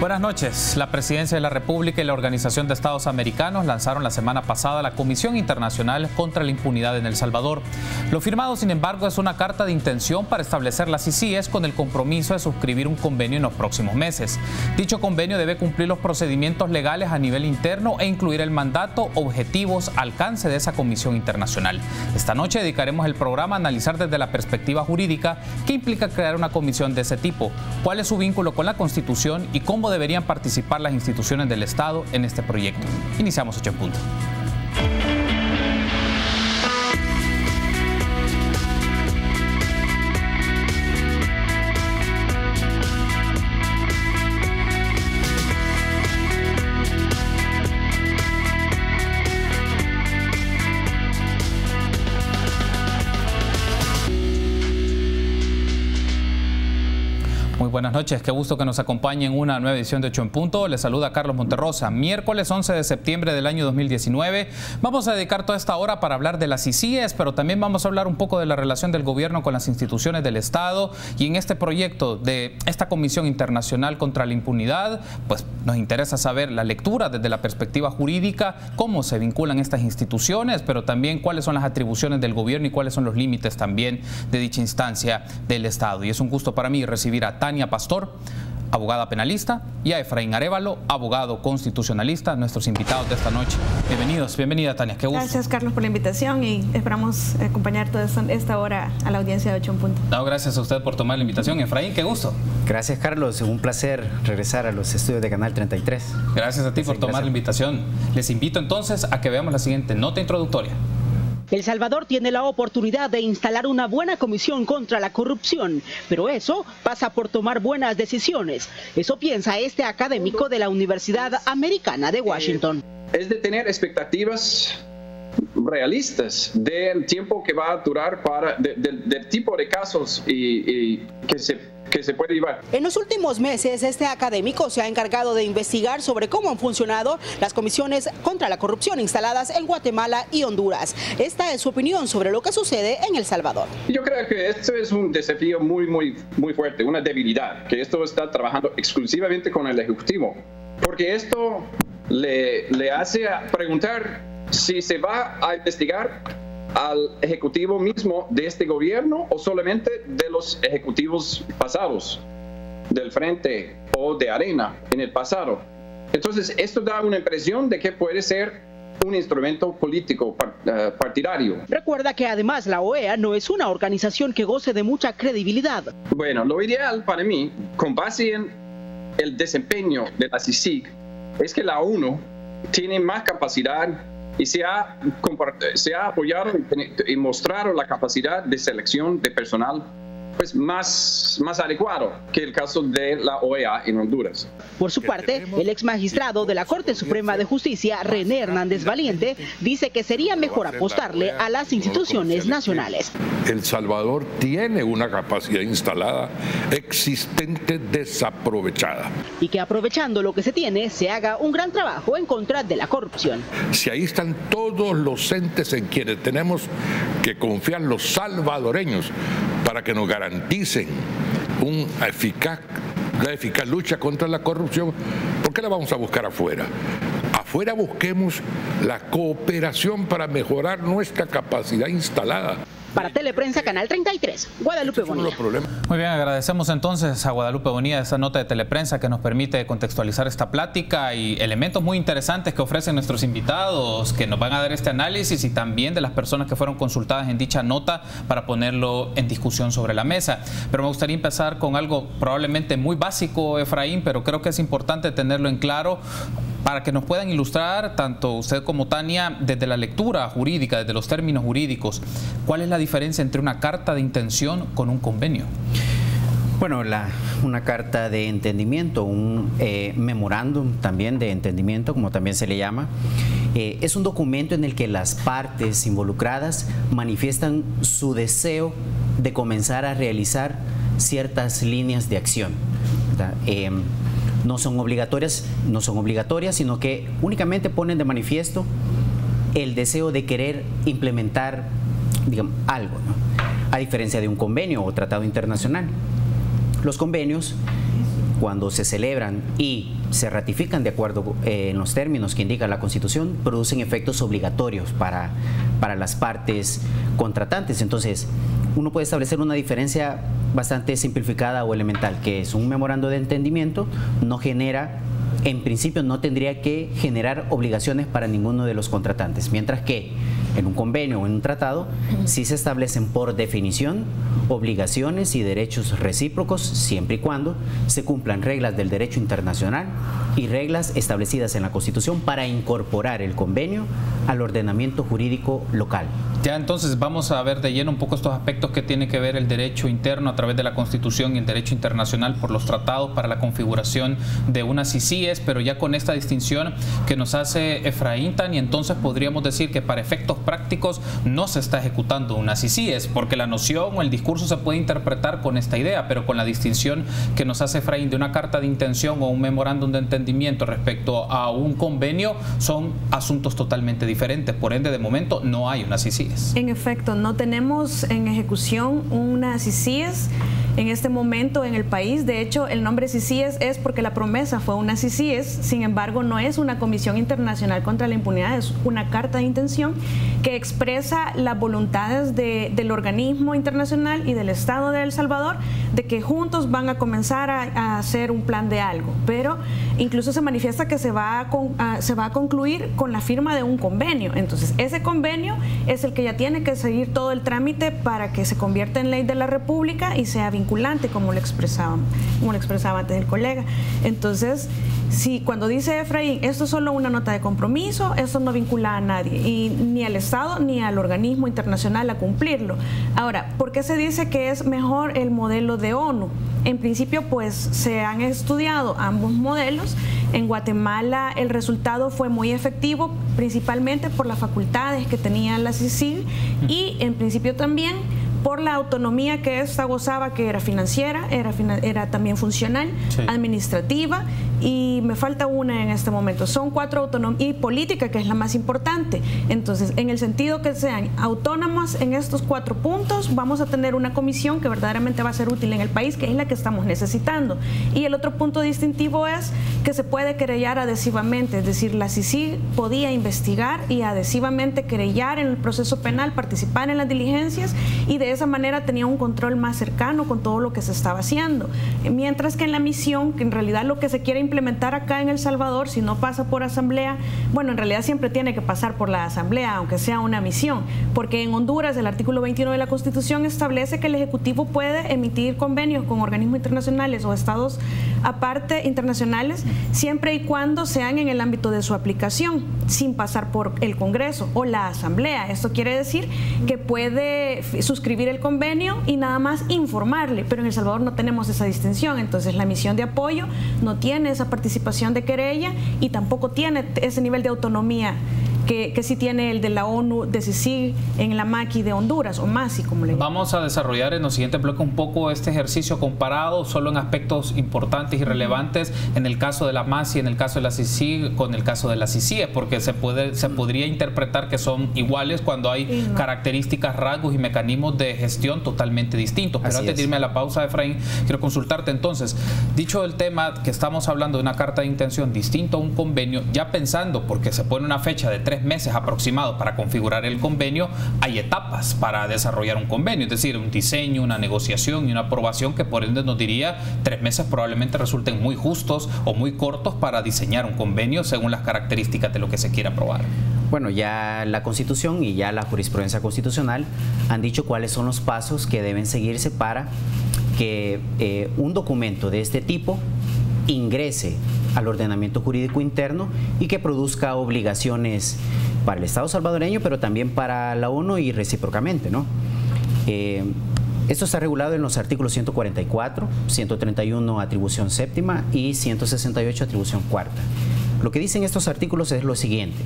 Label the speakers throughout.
Speaker 1: Buenas noches. La Presidencia de la República y la Organización de Estados Americanos lanzaron la semana pasada la Comisión Internacional contra la Impunidad en El Salvador. Lo firmado, sin embargo, es una carta de intención para establecer las CICIG con el compromiso de suscribir un convenio en los próximos meses. Dicho convenio debe cumplir los procedimientos legales a nivel interno e incluir el mandato, objetivos, alcance de esa Comisión Internacional. Esta noche dedicaremos el programa a analizar desde la perspectiva jurídica qué implica crear una comisión de ese tipo, cuál es su vínculo con la Constitución y cómo deberían participar las instituciones del Estado en este proyecto. Iniciamos 8 en punto. Buenas noches, qué gusto que nos acompañe en una nueva edición de 8 en punto. Les saluda Carlos Monterrosa. Miércoles 11 de septiembre del año 2019. Vamos a dedicar toda esta hora para hablar de las CICIG, pero también vamos a hablar un poco de la relación del gobierno con las instituciones del Estado. Y en este proyecto de esta Comisión Internacional contra la Impunidad, pues nos interesa saber la lectura desde la perspectiva jurídica, cómo se vinculan estas instituciones, pero también cuáles son las atribuciones del gobierno y cuáles son los límites también de dicha instancia del Estado. Y es un gusto para mí recibir a Tania Pastor, abogada penalista, y a Efraín Arévalo, abogado constitucionalista, nuestros invitados de esta noche. Bienvenidos, bienvenida Tania, qué gusto.
Speaker 2: Gracias Carlos por la invitación y esperamos acompañar toda esta hora a la audiencia de 8 en punto.
Speaker 1: No, gracias a usted por tomar la invitación. Efraín, qué gusto.
Speaker 3: Gracias Carlos, un placer regresar a los estudios de Canal 33.
Speaker 1: Gracias a ti por tomar la invitación. Les invito entonces a que veamos la siguiente nota introductoria.
Speaker 4: El Salvador tiene la oportunidad de instalar una buena comisión contra la corrupción, pero eso pasa por tomar buenas decisiones. Eso piensa este académico de la Universidad Americana de Washington.
Speaker 5: Es de tener expectativas realistas del tiempo que va a durar del tipo de casos y que se puede llevar.
Speaker 4: En los últimos meses, este académico se ha encargado de investigar sobre cómo han funcionado las comisiones contra la corrupción instaladas en Guatemala y Honduras. Esta es su opinión sobre lo que sucede en El Salvador.
Speaker 5: Yo creo que esto es un desafío muy fuerte, una debilidad, que esto está trabajando exclusivamente con el Ejecutivo, porque esto le hace preguntar si se va a investigar al ejecutivo mismo de este gobierno o solamente de los ejecutivos pasados, del Frente o de Arena en el pasado. Entonces, esto da una impresión de que puede ser un instrumento político partidario.
Speaker 4: Recuerda que además la OEA no es una organización que goce de mucha credibilidad.
Speaker 5: Bueno, lo ideal para mí, con base en el desempeño de la CICIG, es que la ONU tiene más capacidad y se ha apoyado y mostrado la capacidad de selección de personal pues más adecuado que el caso de la OEA en Honduras.
Speaker 4: Por su parte, el ex magistrado de la Corte Suprema de Justicia, René Hernández Valiente, dice que sería mejor apostarle a las instituciones nacionales.
Speaker 6: El Salvador tiene una capacidad instalada existente desaprovechada.
Speaker 4: Y que aprovechando lo que se tiene, se haga un gran trabajo en contra de la corrupción.
Speaker 6: Si ahí están todos los entes en quienes tenemos que confiar los salvadoreños para que nos garanticen una eficaz lucha contra la corrupción, ¿por qué la vamos a buscar afuera? Afuera busquemos la cooperación para mejorar nuestra capacidad instalada.
Speaker 4: Para Teleprensa, Canal 33, Guadalupe Bonilla.
Speaker 1: Muy bien, agradecemos entonces a Guadalupe Bonilla esta nota de Teleprensa que nos permite contextualizar esta plática y elementos muy interesantes que ofrecen nuestros invitados, que nos van a dar este análisis y también de las personas que fueron consultadas en dicha nota para ponerlo en discusión sobre la mesa. Pero me gustaría empezar con algo probablemente muy básico, Efraín, pero creo que es importante tenerlo en claro para que nos puedan ilustrar, tanto usted como Tania, desde la lectura jurídica, desde los términos jurídicos, ¿cuál es la diferencia entre una carta de intención con un convenio?
Speaker 3: Bueno, una carta de entendimiento, un memorándum también de entendimiento, como también se le llama, es un documento en el que las partes involucradas manifiestan su deseo de comenzar a realizar ciertas líneas de acción, ¿verdad? No son obligatorias, sino que únicamente ponen de manifiesto el deseo de querer implementar, digamos, algo, ¿no? A diferencia de un convenio o tratado internacional. Los convenios cuando se celebran y se ratifican de acuerdo en los términos que indica la Constitución, producen efectos obligatorios para las partes contratantes. Entonces, uno puede establecer una diferencia bastante simplificada o elemental, que es un memorando de entendimiento no genera, en principio no tendría que generar obligaciones para ninguno de los contratantes, mientras que en un convenio o en un tratado sí se establecen por definición obligaciones y derechos recíprocos siempre y cuando se cumplan reglas del derecho internacional y reglas establecidas en la Constitución para incorporar el convenio al ordenamiento jurídico local.
Speaker 1: Ya entonces vamos a ver de lleno un poco estos aspectos que tiene que ver el derecho interno a través de la Constitución y el derecho internacional por los tratados para la configuración de unas CICIES, pero ya con esta distinción que nos hace Efraín, y entonces podríamos decir que para efectos prácticos no se está ejecutando unas CICIES, porque la noción o el discurso se puede interpretar con esta idea, pero con la distinción que nos hace Efraín de una carta de intención o un memorándum de entendimiento respecto a un convenio, son asuntos totalmente diferentes. Por ende, de momento no hay unas CICIES.
Speaker 2: En efecto, no tenemos en ejecución unas CICIES en este momento en el país. De hecho, el nombre CICIES es porque la promesa fue una CICIES, sin embargo, no es una Comisión Internacional contra la Impunidad, es una carta de intención que expresa las voluntades del organismo internacional y del Estado de El Salvador de que juntos van a comenzar a hacer un plan de algo, pero incluso se manifiesta que se va a concluir con la firma de un convenio. Entonces, ese convenio es el que ya tiene que seguir todo el trámite para que se convierta en ley de la República y sea vinculante, como lo expresaba antes el colega. Entonces, si cuando dice Efraín, esto es solo una nota de compromiso, esto no vincula a nadie, y ni al Estado ni al organismo internacional a cumplirlo. Ahora, ¿por qué se dice que es mejor el modelo de ONU? En principio, pues se han estudiado ambos modelos. En Guatemala el resultado fue muy efectivo, principalmente por las facultades que tenía la CICIG y en principio también por la autonomía que ésta gozaba, que era financiera, era también funcional, sí, administrativa, y me falta una en este momento. Son 4 autonomías, y política, que es la más importante. Entonces, en el sentido que sean autónomas en estos 4 puntos, vamos a tener una comisión que verdaderamente va a ser útil en el país, que es la que estamos necesitando. Y el otro punto distintivo es que se puede querellar adhesivamente, es decir, la CICIG podía investigar y adhesivamente querellar en el proceso penal, participar en las diligencias, y de esa manera tenía un control más cercano con todo lo que se estaba haciendo. Mientras que en la misión, que en realidad lo que se quiere implementar acá en El Salvador, si no pasa por asamblea, bueno, en realidad siempre tiene que pasar por la asamblea, aunque sea una misión, porque en Honduras el artículo 21 de la Constitución establece que el Ejecutivo puede emitir convenios con organismos internacionales o estados aparte internacionales, siempre y cuando sean en el ámbito de su aplicación, sin pasar por el Congreso o la asamblea. Esto quiere decir que puede suscribir el convenio y nada más informarle, pero en El Salvador no tenemos esa distinción. Entonces la misión de apoyo no tiene esa participación de querella y tampoco tiene ese nivel de autonomía que sí tiene el de la ONU, de CICIG en la MACI de Honduras, o MACI, como le llaman.
Speaker 1: Vamos a desarrollar en los siguientes bloques un poco este ejercicio comparado, solo en aspectos importantes y relevantes, en el caso de la MACI, en el caso de la CICIG, con el caso de la CICIE, porque se podría interpretar que son iguales cuando hay características, rasgos y mecanismos de gestión totalmente distintos. Pero antes de irme a la pausa, Efraín, quiero consultarte entonces, dicho el tema que estamos hablando de una carta de intención distinto a un convenio, ya pensando, porque se pone una fecha de 3 meses aproximados para configurar el convenio, hay etapas para desarrollar un convenio, es decir, un diseño, una negociación y una aprobación que por ende nos diría 3 meses probablemente resulten muy justos o muy cortos para diseñar un convenio según las características de lo que se quiera aprobar.
Speaker 3: Bueno, ya la Constitución y ya la jurisprudencia constitucional han dicho cuáles son los pasos que deben seguirse para que un documento de este tipo ingrese al ordenamiento jurídico interno y que produzca obligaciones para el Estado salvadoreño, pero también para la ONU y recíprocamente, ¿no? Esto está regulado en los artículos 144, 131 atribución séptima y 168 atribución cuarta. Lo que dicen estos artículos es lo siguiente: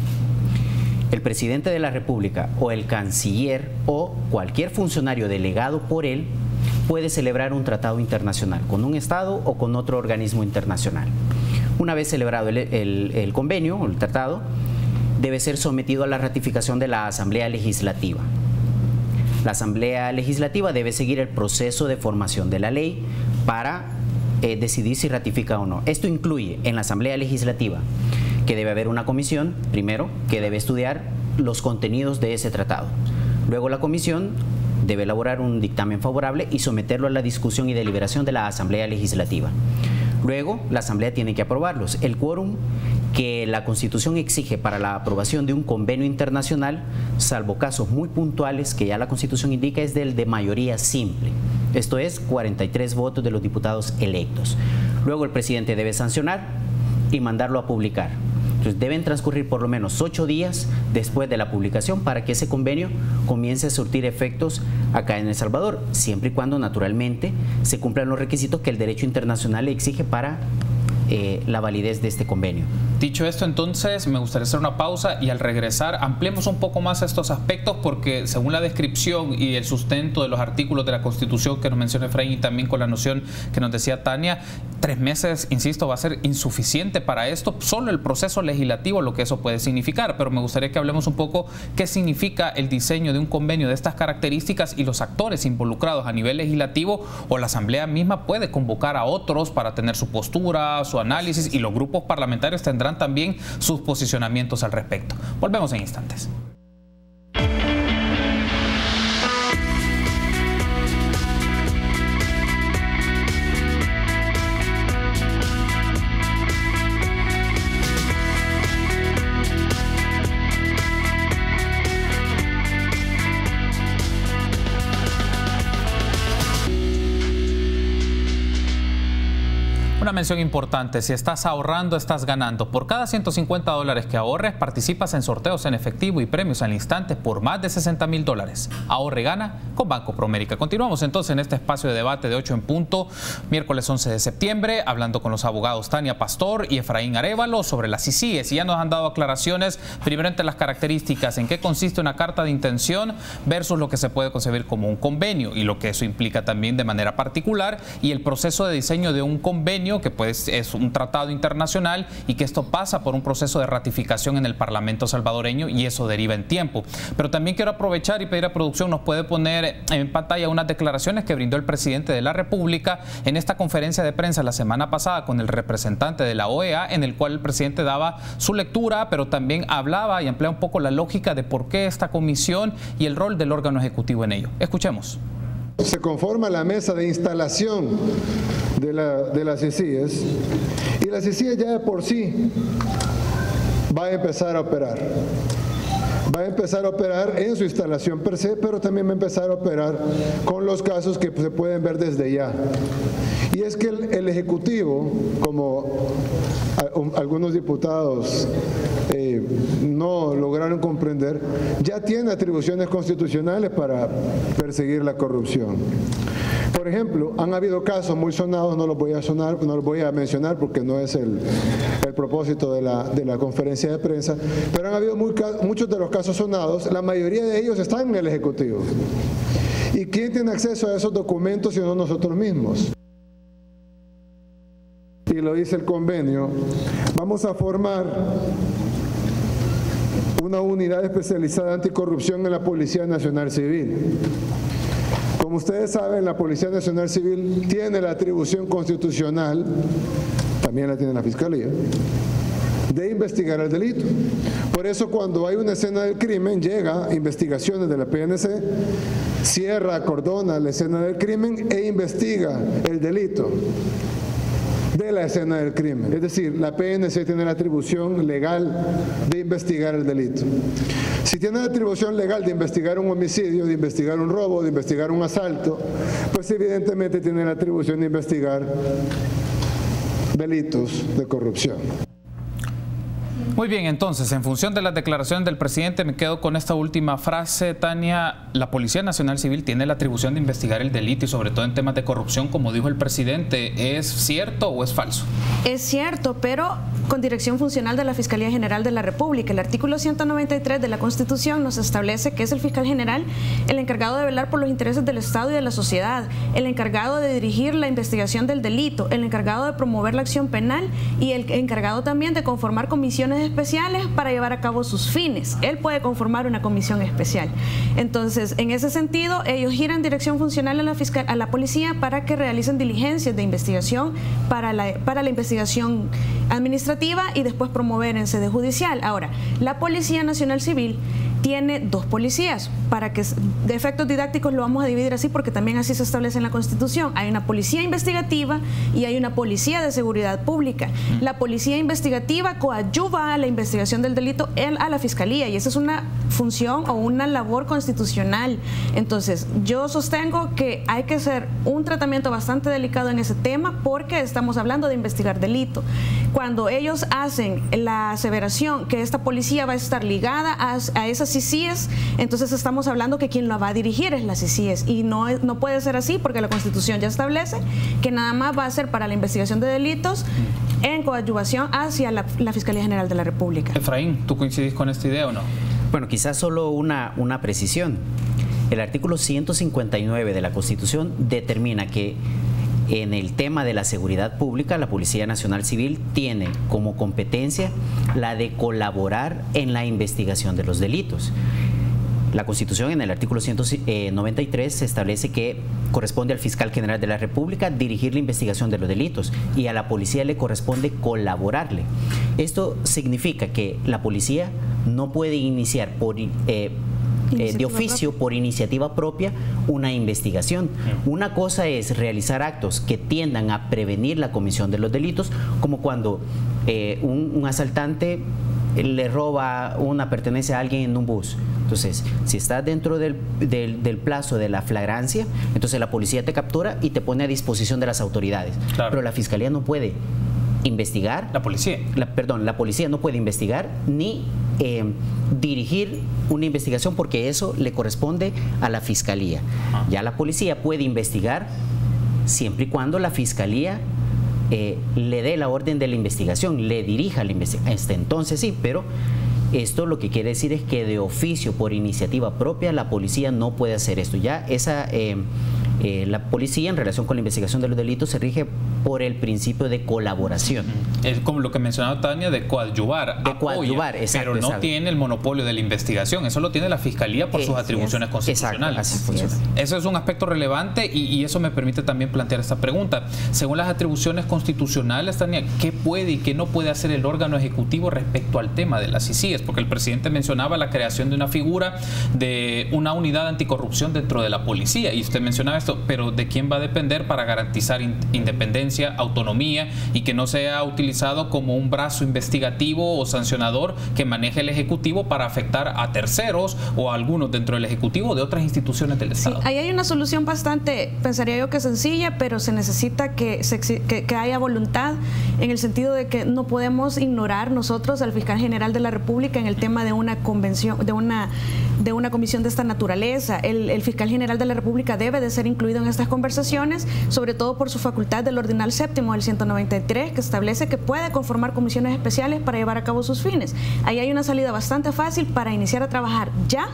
Speaker 3: el presidente de la República o el canciller o cualquier funcionario delegado por él puede celebrar un tratado internacional con un Estado o con otro organismo internacional. Una vez celebrado el convenio o el tratado, debe ser sometido a la ratificación de la Asamblea Legislativa. La Asamblea Legislativa debe seguir el proceso de formación de la ley para decidir si ratifica o no. Esto incluye en la Asamblea Legislativa que debe haber una comisión, primero, que debe estudiar los contenidos de ese tratado. Luego la comisión debe elaborar un dictamen favorable y someterlo a la discusión y deliberación de la Asamblea Legislativa. Luego, la Asamblea tiene que aprobarlos. El quórum que la Constitución exige para la aprobación de un convenio internacional, salvo casos muy puntuales que ya la Constitución indica, es del de mayoría simple. Esto es 43 votos de los diputados electos. Luego el presidente debe sancionar y mandarlo a publicar. Entonces deben transcurrir por lo menos 8 días después de la publicación para que ese convenio comience a surtir efectos acá en El Salvador, siempre y cuando naturalmente se cumplan los requisitos que el derecho internacional exige para la validez de este convenio.
Speaker 1: Dicho esto, entonces, me gustaría hacer una pausa y al regresar ampliemos un poco más estos aspectos porque según la descripción y el sustento de los artículos de la Constitución que nos menciona Efraín y también con la noción que nos decía Tania, 3 meses, insisto, va a ser insuficiente para esto, solo el proceso legislativo, lo que eso puede significar, pero me gustaría que hablemos un poco qué significa el diseño de un convenio de estas características y los actores involucrados a nivel legislativo o la Asamblea misma puede convocar a otros para tener su postura, su análisis y los grupos parlamentarios tendrán también sus posicionamientos al respecto. Volvemos en instantes. Una mención importante, si estás ahorrando, estás ganando. Por cada $150 que ahorres, participas en sorteos en efectivo y premios al instante por más de $60,000. Ahorre y gana con Banco Promérica. Continuamos entonces en este espacio de debate de 8 en punto, miércoles 11 de septiembre, hablando con los abogados Tania Pastor y Efraín Arévalo sobre las CICIES. Y ya nos han dado aclaraciones, primero entre las características, en qué consiste una carta de intención versus lo que se puede concebir como un convenio y lo que eso implica también de manera particular y el proceso de diseño de un convenio que pues es un tratado internacional y que esto pasa por un proceso de ratificación en el Parlamento salvadoreño y eso deriva en tiempo. Pero también quiero aprovechar y pedir a producción nos puede poner en pantalla unas declaraciones que brindó el presidente de la República en esta conferencia de prensa la semana pasada con el representante de la OEA, en el cual el presidente daba su lectura, pero también hablaba y amplía un poco la lógica de por qué esta comisión y el rol del órgano ejecutivo en ello. Escuchemos.
Speaker 7: Se conforma la mesa de instalación de las CICIES y la CICIES ya de por sí va a empezar a operar. Va a empezar a operar en su instalación per se, pero también va a empezar a operar con los casos que se pueden ver desde ya. Y es que el Ejecutivo, como algunos diputados no lograron comprender, ya tiene atribuciones constitucionales para perseguir la corrupción. Por ejemplo, han habido casos muy sonados, no los voy a mencionar porque no es el propósito de la conferencia de prensa, pero han habido muchos de los casos sonados, la mayoría de ellos están en el Ejecutivo. ¿Y quién tiene acceso a esos documentos sino nosotros mismos? Y lo dice el convenio, vamos a formar una unidad especializada anticorrupción en la Policía Nacional Civil. Como ustedes saben, la Policía Nacional Civil tiene la atribución constitucional, también la tiene la Fiscalía, de investigar el delito. Por eso cuando hay una escena del crimen, llega investigaciones de la PNC, cierra, acordona la escena del crimen e investiga el delito de la escena del crimen. Es decir, la PNC tiene la atribución legal de investigar el delito. Si tiene la atribución legal de investigar un homicidio, de investigar un robo, de investigar un asalto, pues evidentemente tiene la atribución de investigar delitos de corrupción.
Speaker 1: Muy bien, entonces, en función de las declaraciones del presidente, me quedo con esta última frase, Tania. La Policía Nacional Civil tiene la atribución de investigar el delito y sobre todo en temas de corrupción, como dijo el presidente. ¿Es cierto o es falso?
Speaker 2: Es cierto, pero con dirección funcional de la Fiscalía General de la República. El artículo 193 de la Constitución nos establece que es el fiscal general el encargado de velar por los intereses del Estado y de la sociedad, el encargado de dirigir la investigación del delito, el encargado de promover la acción penal y el encargado también de conformar comisiones especiales para llevar a cabo sus fines. Él puede conformar una comisión especial. Entonces, en ese sentido, ellos giran dirección funcional a la policía para que realicen diligencias de investigación para la investigación administrativa y después promover en sede judicial. Ahora, la Policía Nacional Civil tiene 2 policías. Para que de efectos didácticos lo vamos a dividir así porque también así se establece en la Constitución. Hay una policía investigativa y hay una policía de seguridad pública. La policía investigativa coadyuva a la investigación del delito a la fiscalía y esa es una función o una labor constitucional. Entonces, yo sostengo que hay que hacer un tratamiento bastante delicado en ese tema porque estamos hablando de investigar delito. Cuando ellos hacen la aseveración que esta policía va a estar ligada a esas CICIES, entonces estamos hablando que quien la va a dirigir es la CICIES y no puede ser así porque la Constitución ya establece que nada más va a ser para la investigación de delitos en coadyuvación hacia la Fiscalía General de la República.
Speaker 1: Efraín, ¿tú coincidís con esta idea o no?
Speaker 3: Bueno, quizás solo una precisión. El artículo 159 de la Constitución determina que en el tema de la seguridad pública, la Policía Nacional Civil tiene como competencia la de colaborar en la investigación de los delitos. La Constitución, en el artículo 193, se establece que corresponde al Fiscal General de la República dirigir la investigación de los delitos y a la policía le corresponde colaborarle. Esto significa que la policía no puede iniciar de oficio, por iniciativa propia, una investigación. Una cosa es realizar actos que tiendan a prevenir la comisión de los delitos, como cuando un asaltante le roba una pertenencia a alguien en un bus. Entonces, si estás dentro del plazo de la flagrancia, entonces la policía te captura y te pone a disposición de las autoridades. Claro. Pero la fiscalía no puede investigar.
Speaker 1: La policía.
Speaker 3: La policía no puede investigar ni dirigir una investigación porque eso le corresponde a la fiscalía. Ya la policía puede investigar siempre y cuando la fiscalía le dé la orden de la investigación, le dirija la investigación. Entonces sí, pero esto lo que quiere decir es que de oficio, por iniciativa propia, la policía no puede hacer esto. Ya la policía, en relación con la investigación de los delitos, se rige por el principio de colaboración.
Speaker 1: Es como lo que mencionaba Tania, de coadyuvar. Exacto, pero no tiene el monopolio de la investigación. Eso lo tiene la Fiscalía por sus atribuciones constitucionales.
Speaker 3: Exacto,
Speaker 1: eso es un aspecto relevante y eso me permite también plantear esta pregunta. Según las atribuciones constitucionales, Tania, ¿qué puede y qué no puede hacer el órgano ejecutivo respecto al tema de las CICIES? Porque el presidente mencionaba la creación de una figura de una unidad anticorrupción dentro de la policía y usted mencionaba esto, pero ¿de quién va a depender para garantizar independencia, autonomía y que no sea utilizado como un brazo investigativo o sancionador que maneje el Ejecutivo para afectar a terceros o a algunos dentro del Ejecutivo o de otras instituciones del Estado?
Speaker 2: Sí, ahí hay una solución bastante, pensaría yo que sencilla, pero se necesita que haya voluntad en el sentido de que no podemos ignorar nosotros al Fiscal General de la República en el tema de una convención, de una comisión de esta naturaleza. El Fiscal General de la República debe de ser incluido en estas conversaciones, sobre todo por su facultad del Ordinal Séptimo del 193, que establece que puede conformar comisiones especiales para llevar a cabo sus fines. Ahí hay una salida bastante fácil para iniciar a trabajar ya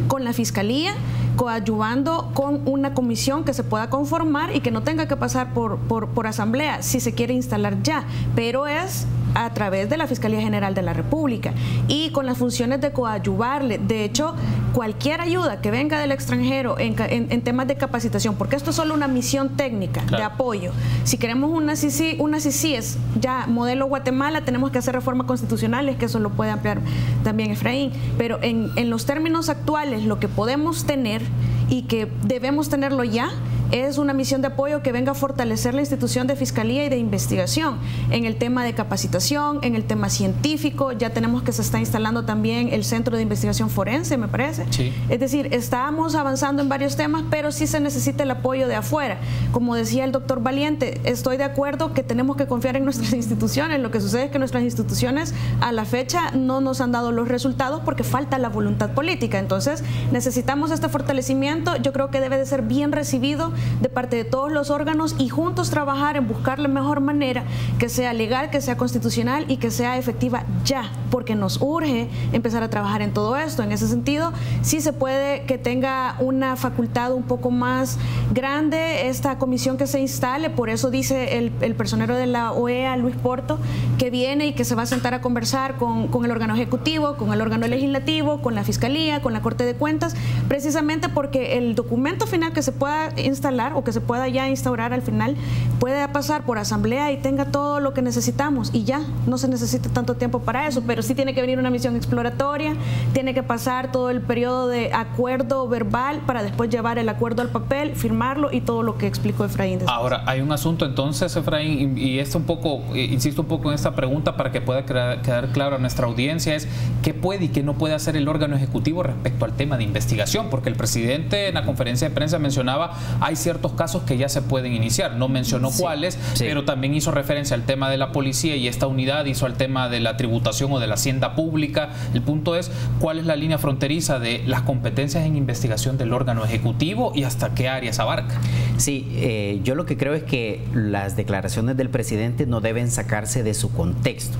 Speaker 2: con la Fiscalía, coadyuvando con una comisión que se pueda conformar y que no tenga que pasar por asamblea si se quiere instalar ya, pero es a través de la Fiscalía General de la República y con las funciones de coadyuvarle. De hecho, cualquier ayuda que venga del extranjero en temas de capacitación, porque esto es solo una misión técnica de apoyo. Si queremos una CICIES ya modelo Guatemala, tenemos que hacer reformas constitucionales, que eso lo puede ampliar también Efraín, pero en los términos actuales lo que podemos tener y que debemos tenerlo ya es una misión de apoyo que venga a fortalecer la institución de fiscalía y de investigación en el tema de capacitación, en el tema científico. Ya tenemos que se está instalando también el Centro de Investigación Forense, me parece. Sí. Es decir, estamos avanzando en varios temas, pero sí se necesita el apoyo de afuera. Como decía el doctor Valiente, estoy de acuerdo que tenemos que confiar en nuestras instituciones. Lo que sucede es que nuestras instituciones a la fecha no nos han dado los resultados porque falta la voluntad política. Entonces necesitamos este fortalecimiento. Yo creo que debe de ser bien recibido de parte de todos los órganos y juntos trabajar en buscar la mejor manera que sea legal, que sea constitucional y que sea efectiva ya, porque nos urge empezar a trabajar en todo esto. En ese sentido, sí se puede que tenga una facultad un poco más grande esta comisión que se instale. Por eso dice el personero de la OEA, Luis Porto, que viene y que se va a sentar a conversar con el órgano ejecutivo, con el órgano legislativo, con la Fiscalía, con la Corte de Cuentas, precisamente porque el documento final que se pueda instalar o que se pueda ya instaurar al final pueda pasar por asamblea y tenga todo lo que necesitamos, y ya no se necesita tanto tiempo para eso, pero sí tiene que venir una misión exploratoria, tiene que pasar todo el periodo de acuerdo verbal para después llevar el acuerdo al papel, firmarlo y todo lo que explicó Efraín.
Speaker 1: Ahora, hay un asunto entonces, Efraín, y esto un poco, insisto un poco en esta pregunta para que pueda quedar claro a nuestra audiencia, es qué puede y qué no puede hacer el órgano ejecutivo respecto al tema de investigación, porque el presidente en la conferencia de prensa mencionaba hay ciertos casos que ya se pueden iniciar, no mencionó cuáles, pero también hizo referencia al tema de la policía y esta unidad hizo al tema de la tributación o de la hacienda pública. El punto es cuál es la línea fronteriza de las competencias en investigación del órgano ejecutivo y hasta qué áreas abarca.
Speaker 3: Sí, yo lo que creo es que las declaraciones del presidente no deben sacarse de su contexto.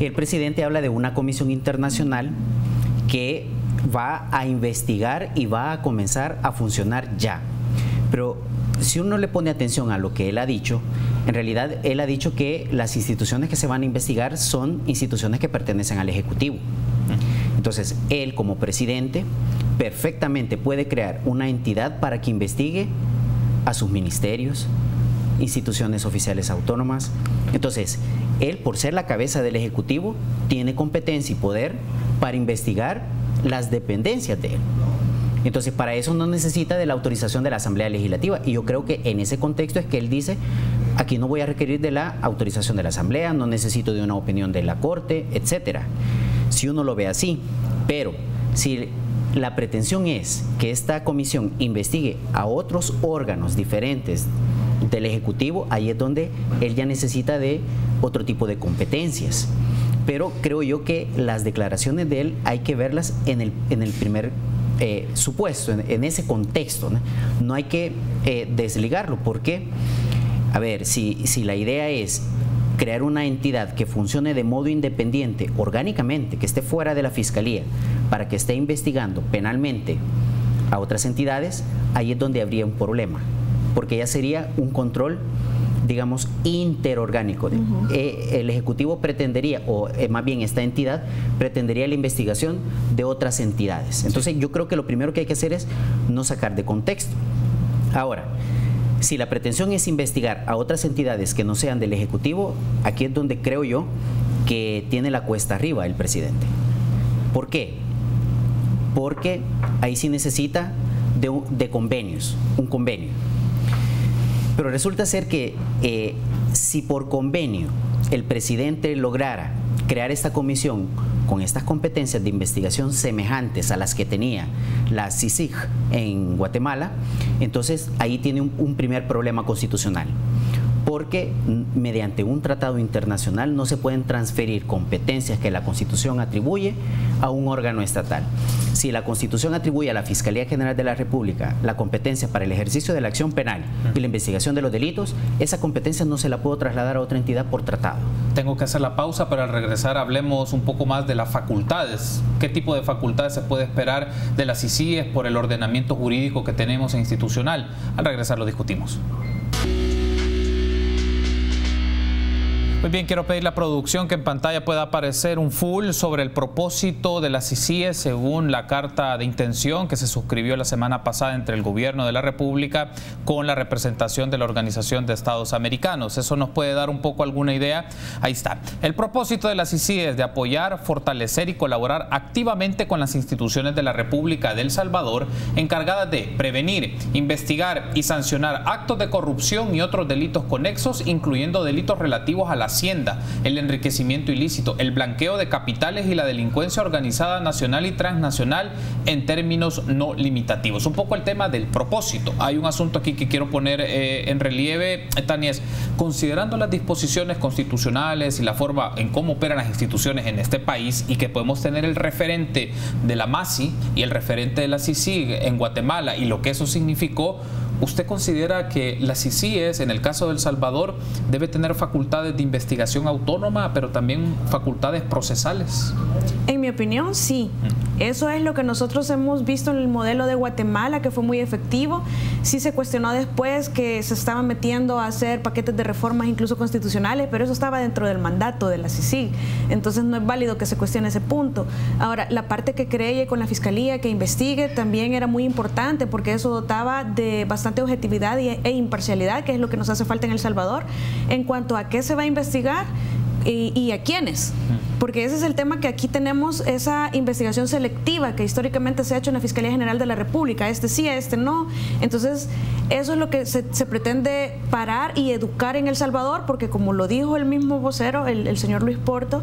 Speaker 3: El presidente habla de una comisión internacional que va a investigar y va a comenzar a funcionar ya. Pero si uno le pone atención a lo que él ha dicho, en realidad él ha dicho que las instituciones que se van a investigar son instituciones que pertenecen al Ejecutivo. Entonces, él como presidente perfectamente puede crear una entidad para que investigue a sus ministerios, instituciones oficiales autónomas. Entonces, él, por ser la cabeza del Ejecutivo, tiene competencia y poder para investigar las dependencias de él. Entonces, para eso no necesita de la autorización de la Asamblea Legislativa. Y yo creo que en ese contexto es que él dice, aquí no voy a requerir de la autorización de la Asamblea, no necesito de una opinión de la Corte, etcétera. Si uno lo ve así, pero si la pretensión es que esta comisión investigue a otros órganos diferentes del Ejecutivo, ahí es donde él ya necesita de otro tipo de competencias. Pero creo yo que las declaraciones de él hay que verlas en el primer supuesto, en ese contexto, ¿no? No hay que desligarlo, porque, a ver, si la idea es crear una entidad que funcione de modo independiente, orgánicamente, que esté fuera de la Fiscalía, para que esté investigando penalmente a otras entidades, ahí es donde habría un problema, porque ya sería un control, digamos, interorgánico. El Ejecutivo pretendería, o más bien esta entidad, pretendería la investigación de otras entidades. Entonces yo creo que lo primero que hay que hacer es no sacar de contexto. Ahora, si la pretensión es investigar a otras entidades que no sean del Ejecutivo, aquí es donde creo yo que tiene la cuesta arriba el presidente. ¿Por qué? Porque ahí sí necesita de convenios, un convenio. Pero resulta ser que si por convenio el presidente lograra crear esta comisión con estas competencias de investigación semejantes a las que tenía la CICIG en Guatemala, entonces ahí tiene un primer problema constitucional, porque mediante un tratado internacional no se pueden transferir competencias que la Constitución atribuye a un órgano estatal. Si la Constitución atribuye a la Fiscalía General de la República la competencia para el ejercicio de la acción penal y la investigación de los delitos, esa competencia no se la puedo trasladar a otra entidad por tratado.
Speaker 1: Tengo que hacer la pausa, pero al regresar hablemos un poco más de las facultades. ¿Qué tipo de facultades se puede esperar de las CICIES por el ordenamiento jurídico que tenemos e institucional? Al regresar lo discutimos. Muy bien, quiero pedir a la producción que en pantalla pueda aparecer un full sobre el propósito de las CICIES según la carta de intención que se suscribió la semana pasada entre el gobierno de la República con la representación de la Organización de Estados Americanos. Eso nos puede dar un poco alguna idea. Ahí está. El propósito de las CICIES es de apoyar, fortalecer y colaborar activamente con las instituciones de la República de El Salvador encargadas de prevenir, investigar y sancionar actos de corrupción y otros delitos conexos, incluyendo delitos relativos a la hacienda, el enriquecimiento ilícito, el blanqueo de capitales y la delincuencia organizada nacional y transnacional en términos no limitativos. Un poco el tema del propósito. Hay un asunto aquí que quiero poner en relieve, Tania, es considerando las disposiciones constitucionales y la forma en cómo operan las instituciones en este país y que podemos tener el referente de la MASI y el referente de la CICIG en Guatemala y lo que eso significó, ¿Usted considera que la CICIES, en el caso de El Salvador, debe tener facultades de investigación autónoma, pero también facultades procesales?
Speaker 2: En mi opinión, sí. Eso es lo que nosotros hemos visto en el modelo de Guatemala, que fue muy efectivo. Sí se cuestionó después que se estaban metiendo a hacer paquetes de reformas incluso constitucionales, pero eso estaba dentro del mandato de la CICIG. Entonces no es válido que se cuestione ese punto. Ahora, la parte que cree con la Fiscalía, que investigue, también era muy importante porque eso dotaba de bastante objetividad e imparcialidad, que es lo que nos hace falta en El Salvador, en cuanto a qué se va a investigar y a quiénes. Porque ese es el tema, que aquí tenemos esa investigación selectiva que históricamente se ha hecho en la Fiscalía General de la República, este sí, este no. Entonces, eso es lo que se pretende parar y educar en El Salvador, porque como lo dijo el mismo vocero, el señor Luis Porto,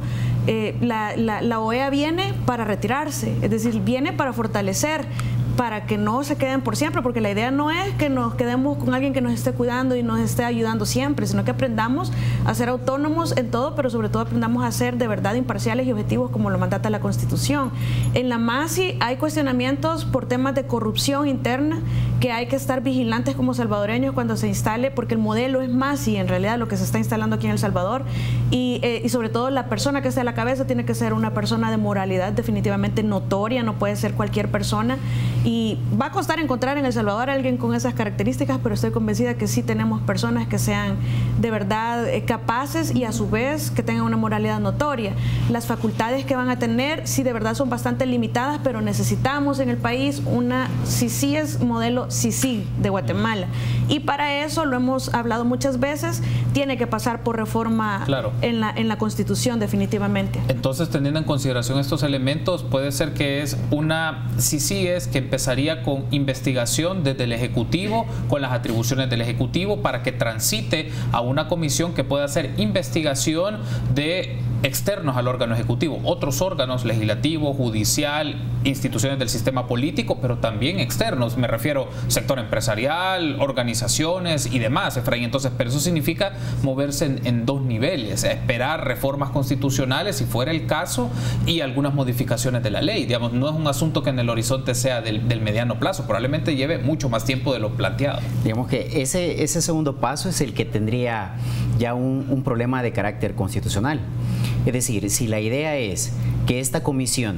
Speaker 2: la OEA viene para retirarse, es decir, viene para fortalecer, para que no se queden por siempre, porque la idea no es que nos quedemos con alguien que nos esté cuidando y nos esté ayudando siempre, sino que aprendamos a ser autónomos en todo, pero sobre todo aprendamos a ser de verdad imparciales y objetivos como lo mandata la Constitución. En la MASI hay cuestionamientos por temas de corrupción interna que hay que estar vigilantes como salvadoreños cuando se instale, porque el modelo es MASI en realidad lo que se está instalando aquí en El Salvador, y sobre todo la persona que esté a la cabeza tiene que ser una persona de moralidad definitivamente notoria, no puede ser cualquier persona. Y va a costar encontrar en El Salvador a alguien con esas características, pero estoy convencida que sí tenemos personas que sean de verdad capaces y a su vez que tengan una moralidad notoria. Las facultades que van a tener sí de verdad son bastante limitadas, pero necesitamos en el país una CICIES modelo CICIG de Guatemala. Y para eso, lo hemos hablado muchas veces, tiene que pasar por reforma en la Constitución definitivamente.
Speaker 1: Entonces, teniendo en consideración estos elementos, puede ser que es una CICIES que empezaría con investigación desde el Ejecutivo, con las atribuciones del Ejecutivo, para que transite a una comisión que pueda hacer investigación de externos al órgano ejecutivo, otros órganos, legislativo, judicial, instituciones del sistema político, pero también externos, me refiero sector empresarial, organizaciones y demás, Efraín. Entonces, pero eso significa moverse en dos niveles, esperar reformas constitucionales si fuera el caso y algunas modificaciones de la ley. Digamos, no es un asunto que en el horizonte sea del mediano plazo, probablemente lleve mucho más tiempo de lo planteado.
Speaker 3: Digamos que ese segundo paso es el que tendría ya un problema de carácter constitucional. Es decir, si la idea es que esta comisión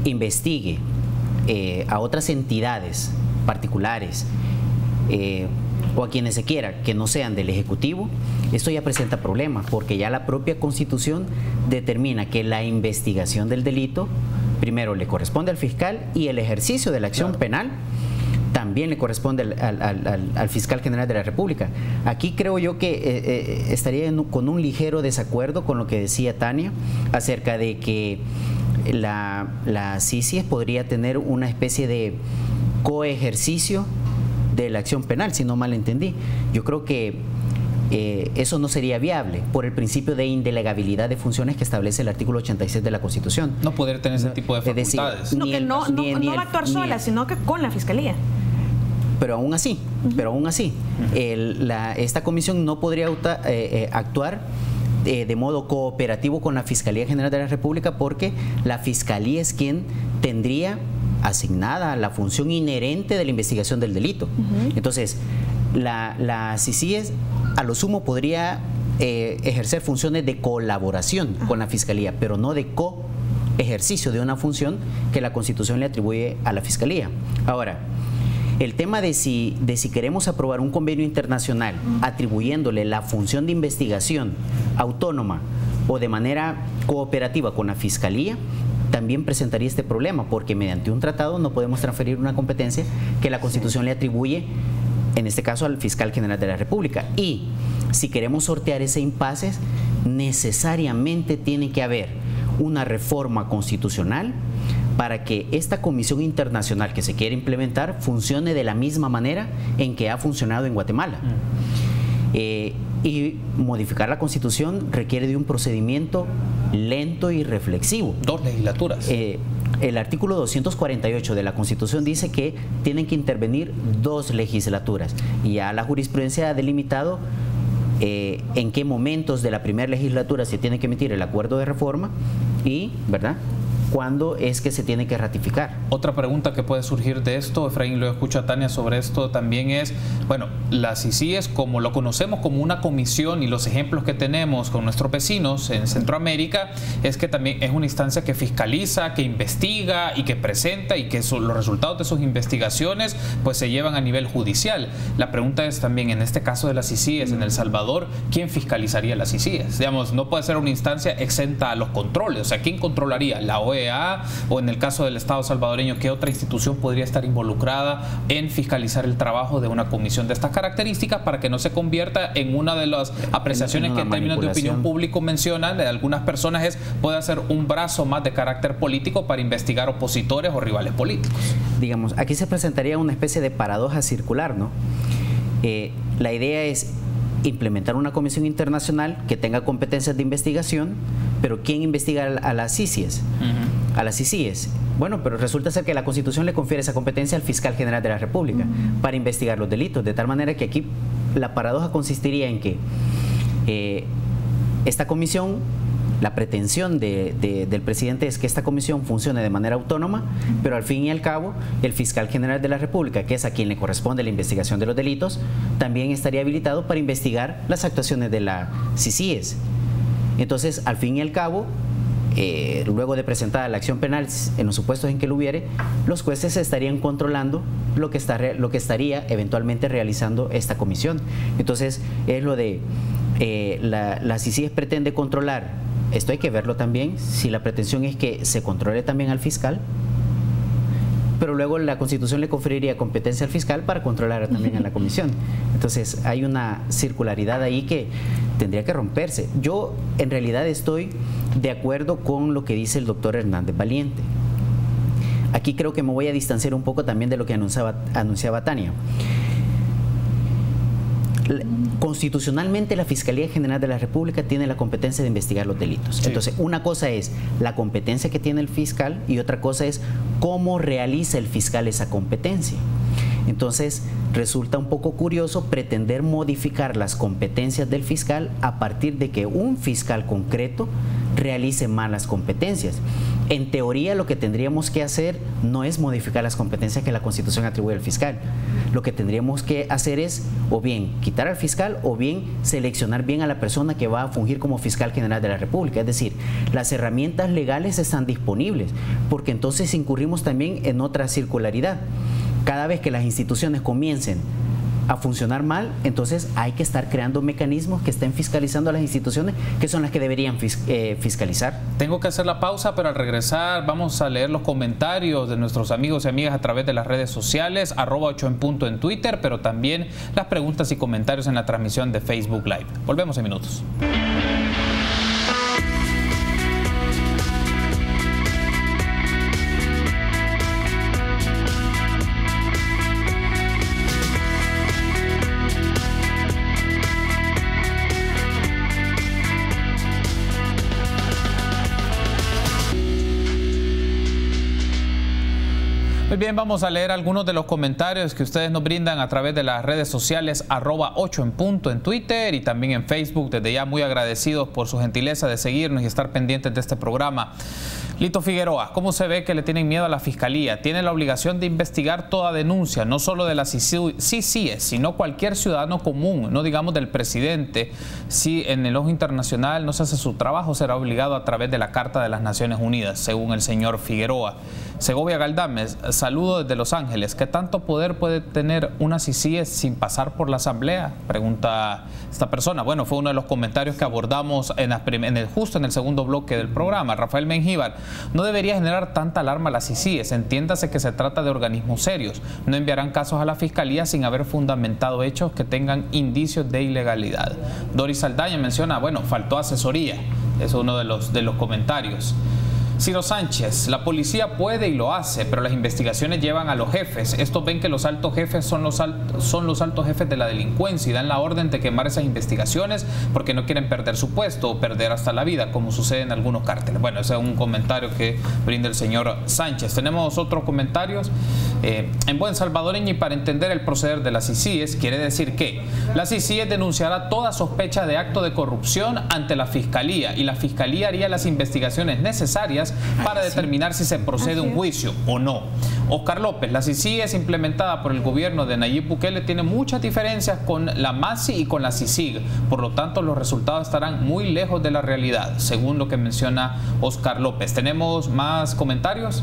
Speaker 3: investigue a otras entidades particulares o a quienes se quiera que no sean del Ejecutivo, esto ya presenta problemas, porque ya la propia Constitución determina que la investigación del delito primero le corresponde al fiscal y el ejercicio de la acción penal también le corresponde al fiscal general de la República. Aquí creo yo que estaría con un ligero desacuerdo con lo que decía Tania acerca de que la CICIES podría tener una especie de coejercicio de la acción penal, si no mal entendí. Yo creo que eso no sería viable por el principio de indelegabilidad de funciones que establece el artículo 86 de la Constitución.
Speaker 1: No poder tener ese tipo de facultades.
Speaker 2: Es decir, no va a actuar sola, sino que con la Fiscalía.
Speaker 3: Pero aún así, esta comisión no podría actuar de modo cooperativo con la Fiscalía General de la República, porque la Fiscalía es quien tendría asignada la función inherente de la investigación del delito. Entonces, la CICIES a lo sumo podría ejercer funciones de colaboración con la Fiscalía, pero no de coejercicio de una función que la Constitución le atribuye a la Fiscalía. Ahora, el tema de si queremos aprobar un convenio internacional atribuyéndole la función de investigación autónoma o de manera cooperativa con la Fiscalía, también presentaría este problema, porque mediante un tratado no podemos transferir una competencia que la Constitución le atribuye, en este caso al fiscal general de la República. Y si queremos sortear ese impasse, necesariamente tiene que haber una reforma constitucional para que esta comisión internacional que se quiere implementar funcione de la misma manera en que ha funcionado en Guatemala. Y modificar la Constitución requiere de un procedimiento lento y reflexivo.
Speaker 1: Dos legislaturas.
Speaker 3: El artículo 248 de la Constitución dice que tienen que intervenir dos legislaturas, y ya la jurisprudencia ha delimitado en qué momentos de la primera legislatura se tiene que emitir el acuerdo de reforma y, ¿verdad?, cuándo es que se tiene que ratificar.
Speaker 1: Otra pregunta que puede surgir de esto, Efraín, lo escucho a Tania sobre esto también es, bueno, las CICIES, como lo conocemos como una comisión y los ejemplos que tenemos con nuestros vecinos en Centroamérica, es que también es una instancia que fiscaliza, que investiga y que presenta, y que los resultados de sus investigaciones pues se llevan a nivel judicial. La pregunta es también, en este caso de las CICIES en El Salvador, ¿quién fiscalizaría las CICIES? Digamos, no puede ser una instancia exenta a los controles, o sea, ¿quién controlaría? ¿La OEA? O en el caso del Estado salvadoreño, ¿qué otra institución podría estar involucrada en fiscalizar el trabajo de una comisión de estas características para que no se convierta en una de las apreciaciones que en términos de opinión pública mencionan de algunas personas es puede ser un brazo más de carácter político para investigar opositores o rivales políticos?
Speaker 3: Digamos, aquí se presentaría una especie de paradoja circular, ¿no? La idea es implementar una comisión internacional que tenga competencias de investigación, pero ¿quién investiga a las CICIES? A las CICIES. Bueno, pero resulta ser que la Constitución le confiere esa competencia al fiscal general de la República para investigar los delitos, de tal manera que aquí la paradoja consistiría en que esta comisión, la pretensión del presidente es que esta comisión funcione de manera autónoma, pero al fin y al cabo el fiscal general de la República, que es a quien le corresponde la investigación de los delitos, también estaría habilitado para investigar las actuaciones de la CICIES. Entonces, al fin y al cabo, luego de presentada la acción penal en los supuestos en que lo hubiere, los jueces estarían controlando lo que estaría eventualmente realizando esta comisión. Entonces, es lo de la CICIES pretende controlar. Esto hay que verlo también, si la pretensión es que se controle también al fiscal, pero luego la Constitución le conferiría competencia al fiscal para controlar también a la comisión. Entonces hay una circularidad ahí que tendría que romperse. Yo en realidad estoy de acuerdo con lo que dice el doctor Hernández Valiente. Aquí creo que me voy a distanciar un poco también de lo que anunciaba Tania. Constitucionalmente la Fiscalía General de la República tiene la competencia de investigar los delitos. Sí. Entonces, una cosa es la competencia que tiene el fiscal y otra cosa es cómo realiza el fiscal esa competencia. Entonces, resulta un poco curioso pretender modificar las competencias del fiscal a partir de que un fiscal concreto realice malas competencias. En teoría, lo que tendríamos que hacer no es modificar las competencias que la Constitución atribuye al fiscal. Lo que tendríamos que hacer es o bien quitar al fiscal o bien seleccionar bien a la persona que va a fungir como fiscal general de la República. Es decir, las herramientas legales están disponibles, porque entonces incurrimos también en otra circularidad. Cada vez que las instituciones comiencen a funcionar mal, entonces hay que estar creando mecanismos que estén fiscalizando a las instituciones que son las que deberían fiscalizar.
Speaker 1: Tengo que hacer la pausa, pero al regresar vamos a leer los comentarios de nuestros amigos y amigas a través de las redes sociales, @8enpunto en Twitter, pero también las preguntas y comentarios en la transmisión de Facebook Live. Volvemos en minutos. Muy bien, vamos a leer algunos de los comentarios que ustedes nos brindan a través de las redes sociales @8enpunto en Twitter y también en Facebook. Desde ya muy agradecidos por su gentileza de seguirnos y estar pendientes de este programa. Lito Figueroa, ¿cómo se ve que le tienen miedo a la Fiscalía? Tiene la obligación de investigar toda denuncia, no solo de las CICIES, sino cualquier ciudadano común, no digamos del presidente. Si en el ojo internacional no se hace su trabajo, será obligado a través de la Carta de las Naciones Unidas, según el señor Figueroa. Segovia Galdames, saludo desde Los Ángeles. ¿Qué tanto poder puede tener una CICIES sin pasar por la Asamblea? Pregunta esta persona. Bueno, fue uno de los comentarios que abordamos justo en el segundo bloque del programa. Rafael Mengíbar, no debería generar tanta alarma a la CICIES. Entiéndase que se trata de organismos serios. No enviarán casos a la Fiscalía sin haber fundamentado hechos que tengan indicios de ilegalidad. Doris Saldaña menciona, bueno, faltó asesoría. Es uno de los comentarios. Ciro Sánchez, la policía puede y lo hace, pero las investigaciones llevan a los jefes. Estos ven que los altos jefes son los altos jefes de la delincuencia y dan la orden de quemar esas investigaciones porque no quieren perder su puesto o perder hasta la vida, como sucede en algunos cárteles. Bueno, ese es un comentario que brinda el señor Sánchez. Tenemos otros comentarios. En buen salvadoreño y para entender el proceder de las CICIES, quiere decir que la CICIES denunciará toda sospecha de acto de corrupción ante la Fiscalía y la Fiscalía haría las investigaciones necesarias CICIES para determinar si se procede a un juicio o no. Oscar López, la CICIES implementada por el gobierno de Nayib Bukele tiene muchas diferencias con la MASI y con la CICIG, por lo tanto los resultados estarán muy lejos de la realidad, según lo que menciona Oscar López. ¿Tenemos más comentarios?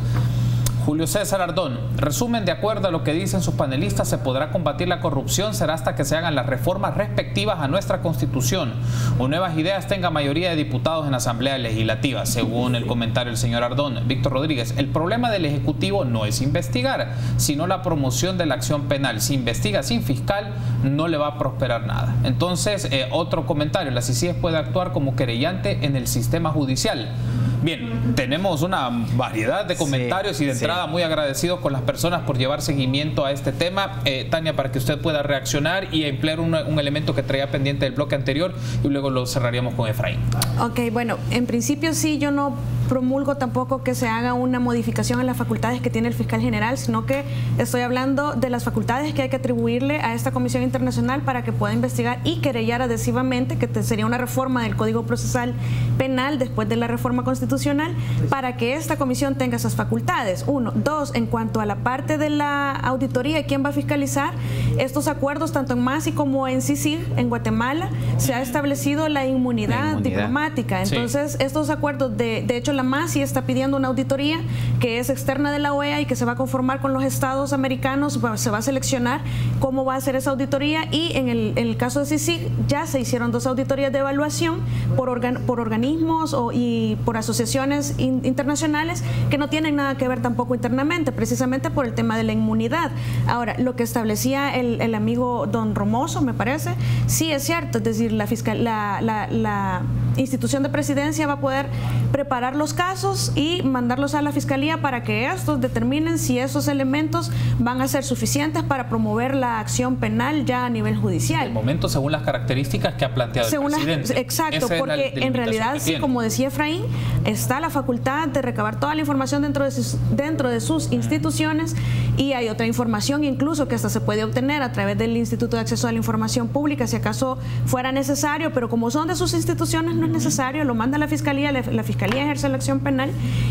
Speaker 1: Julio César Ardón, resumen, de acuerdo a lo que dicen sus panelistas, se podrá combatir la corrupción será hasta que se hagan las reformas respectivas a nuestra Constitución o Nuevas Ideas tenga mayoría de diputados en la Asamblea Legislativa, según el comentario del señor Ardón. Víctor Rodríguez, el problema del Ejecutivo no es investigar, sino la promoción de la acción penal. Si investiga sin fiscal, no le va a prosperar nada. Entonces, otro comentario, la CICIES puede actuar como querellante en el sistema judicial. Bien, tenemos una variedad de comentarios y de entrada muy agradecidos con las personas por llevar seguimiento a este tema. Tania, para que usted pueda reaccionar y emplear un elemento que traía pendiente del bloque anterior y luego lo cerraríamos con Efraín.
Speaker 2: Ok, bueno, en principio sí, yo no promulgo tampoco que se haga una modificación en las facultades que tiene el fiscal general, sino que estoy hablando de las facultades que hay que atribuirle a esta comisión internacional para que pueda investigar y querellar adhesivamente, que sería una reforma del Código Procesal Penal después de la reforma constitucional, para que esta comisión tenga esas facultades. Uno. Dos, en cuanto a la parte de la auditoría, ¿quién va a fiscalizar estos acuerdos tanto en MASI como en CICIG en Guatemala? Se ha establecido la inmunidad diplomática. Entonces, estos acuerdos, de hecho, la MASI está pidiendo una auditoría que es externa de la OEA y que se va a conformar con los estados americanos, se va a seleccionar cómo va a ser esa auditoría, y en el caso de CICIG ya se hicieron 2 auditorías de evaluación por organismos y por asociaciones internacionales que no tienen nada que ver tampoco internamente, precisamente por el tema de la inmunidad. Ahora, lo que establecía el amigo don Romoso, me parece, sí es cierto, es decir, la institución de presidencia va a poder preparar los casos y mandarlos a la fiscalía para que estos determinen si esos elementos van a ser suficientes para promover la acción penal ya a nivel judicial.
Speaker 1: El momento, según las características que ha planteado el presidente.
Speaker 2: Exacto, porque en realidad, sí, como decía Efraín, está la facultad de recabar toda la información dentro de sus instituciones, y hay otra información incluso que hasta se puede obtener a través del Instituto de Acceso a la Información Pública si acaso fuera necesario, pero como son de sus instituciones no es necesario, lo manda a la fiscalía, la fiscalía ejerce la acción penal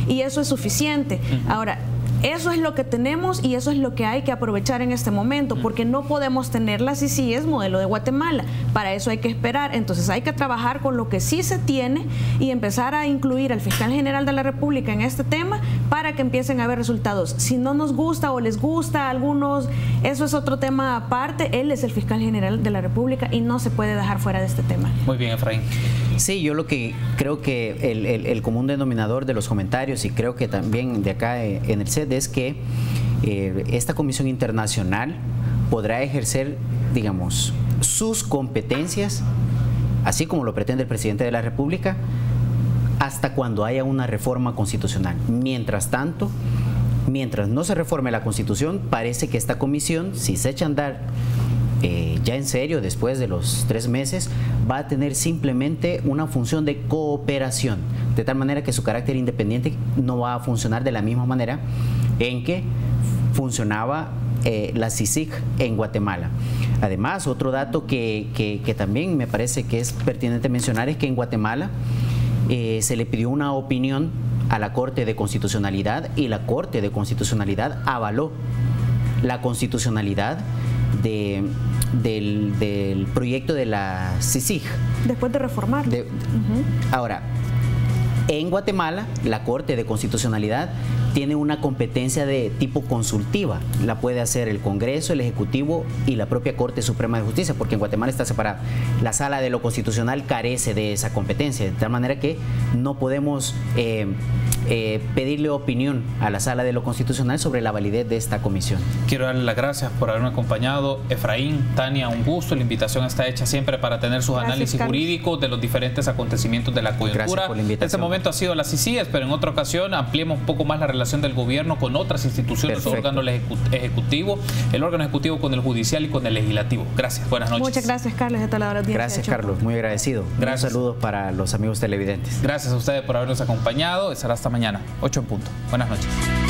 Speaker 2: y eso es suficiente. Ahora, eso es lo que tenemos y eso es lo que hay que aprovechar en este momento, porque no podemos tener la CICIES modelo de Guatemala. Para eso hay que esperar. Entonces hay que trabajar con lo que sí se tiene y empezar a incluir al fiscal general de la República en este tema para que empiecen a haber resultados. Si no nos gusta o les gusta a algunos, eso es otro tema aparte. Él es el fiscal general de la República y no se puede dejar fuera de este tema.
Speaker 1: Muy bien, Efraín.
Speaker 3: Sí, yo lo que creo que el común denominador de los comentarios, y creo que también de acá en el CED, es que esta comisión internacional podrá ejercer, digamos, sus competencias, así como lo pretende el presidente de la República, hasta cuando haya una reforma constitucional. Mientras tanto, mientras no se reforme la Constitución, parece que esta comisión, si se echa a andar ya en serio, después de los 3 meses, va a tener simplemente una función de cooperación, de tal manera que su carácter independiente no va a funcionar de la misma manera en que funcionaba la CICIG en Guatemala. Además, otro dato que también me parece que es pertinente mencionar es que en Guatemala se le pidió una opinión a la Corte de Constitucionalidad y la Corte de Constitucionalidad avaló la constitucionalidad del proyecto de la CICIG.
Speaker 2: Después de reformar.
Speaker 3: Ahora, en Guatemala, la Corte de Constitucionalidad tiene una competencia de tipo consultiva. La puede hacer el Congreso, el Ejecutivo y la propia Corte Suprema de Justicia, porque en Guatemala está separada. La Sala de lo Constitucional carece de esa competencia, de tal manera que no podemos pedirle opinión a la Sala de lo Constitucional sobre la validez de esta comisión.
Speaker 1: Quiero darle las gracias por haberme acompañado. Efraín, Tania, un gusto. La invitación está hecha siempre para tener sus análisis jurídicos de los diferentes acontecimientos de la coyuntura.
Speaker 3: Gracias por la invitación.
Speaker 1: En este momento ha sido la CICIES, pero en otra ocasión ampliemos un poco más la relación del gobierno con otras instituciones, el órgano ejecutivo, el órgano ejecutivo con el judicial y con el legislativo. Gracias, buenas noches.
Speaker 2: Muchas gracias, Carlos, de toda la audiencia.
Speaker 3: Gracias, Carlos, muy agradecido.
Speaker 1: Gracias.
Speaker 3: Un saludo para los amigos televidentes.
Speaker 1: Gracias a ustedes por habernos acompañado. Será hasta mañana, 8 en punto. Buenas noches.